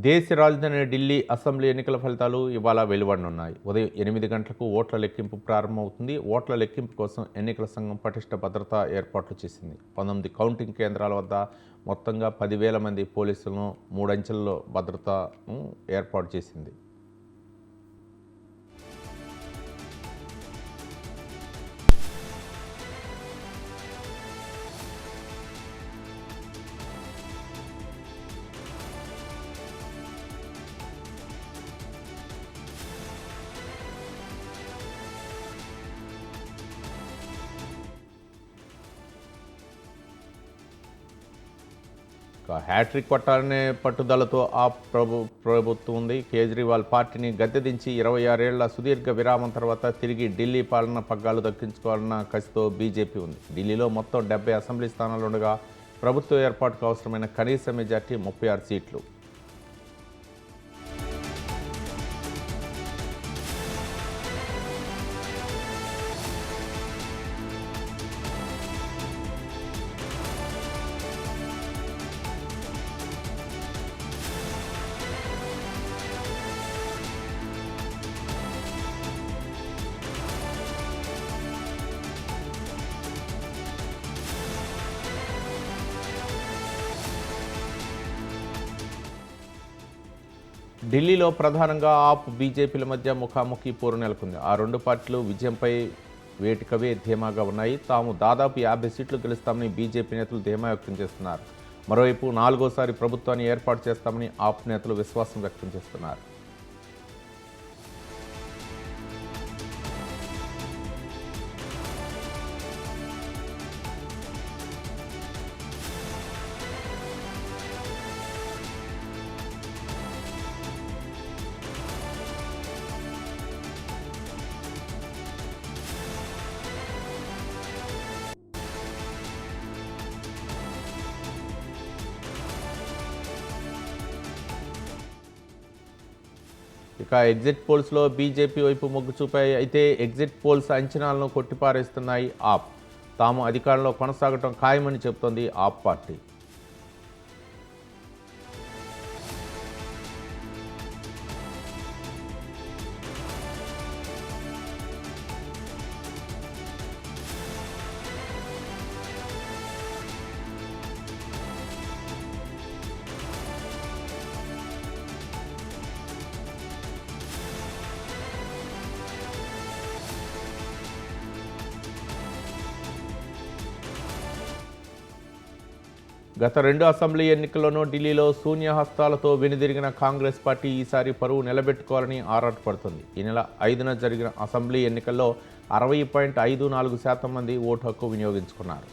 దేశ రాజధాని ఢిల్లీ అసెంబ్లీ ఎన్నికల ఫలితాలు ఇవాళ వెలువడనున్నాయి. ఉదయం 8 గంటలకు ఓట్ల లెక్కింపు ప్రారంభమవుతుంది. ఓట్ల లెక్కింపు కోసం ఎన్నికల సంఘం పటిష్ట భద్రతా ఏర్పాట్లు చేసింది. 19 కౌంటింగ్ కేంద్రాల వద్ద మొత్తంగా 10,000 మంది పోలీసులను 3 అంచెల్లో భద్రతను ఏర్పాటు చేసింది. హ్యాట్రిక్ కొట్టాలనే పట్టుదలతో ప్రభుత్వం ఉంది. కేజ్రీవాల్ పార్టీని గద్దెదించి 26 ఏళ్ల సుదీర్ఘ విరామం తర్వాత తిరిగి ఢిల్లీ పాలన పగ్గాలు దక్కించుకోవాలన్న కసితో బీజేపీ ఉంది. ఢిల్లీలో మొత్తం 70 అసెంబ్లీ స్థానాలు ఉండగా ప్రభుత్వ ఏర్పాటుకు అవసరమైన కనీస మెజార్టీ 36 సీట్లు. ఢిల్లీలో ప్రధానంగా ఆప్ బీజేపీల మధ్య ముఖాముఖి పోరు నెలకొంది. ఆ రెండు పార్టీలు విజయంపై వేటికవే ధీమాగా ఉన్నాయి. తాము దాదాపు 50 సీట్లు గెలుస్తామని బీజేపీ నేతలు ధీమా వ్యక్తం చేస్తున్నారు. మరోవైపు 4వ ప్రభుత్వాన్ని ఏర్పాటు చేస్తామని ఆప్ నేతలు విశ్వాసం వ్యక్తం చేస్తున్నారు. ఇక ఎగ్జిట్ పోల్స్లో బీజేపీ వైపు మొగ్గు చూపాయి. అయితే ఎగ్జిట్ పోల్స్ అంచనాలను కొట్టిపారేస్తున్నాయి ఆప్. తాము అధికారంలో కొనసాగటం ఖాయమని చెబుతోంది ఆప్ పార్టీ. గత 2 అసెంబ్లీ ఎన్నికల్లోనూ ఢిల్లీలో శూన్యహస్తాలతో వెనుదిరిగిన కాంగ్రెస్ పార్టీ ఈసారి పరువు నిలబెట్టుకోవాలని ఆరాటపడుతుంది. ఈ నెల 5న జరిగిన అసెంబ్లీ ఎన్నికల్లో 60.54% మంది ఓటు హక్కు వినియోగించుకున్నారు.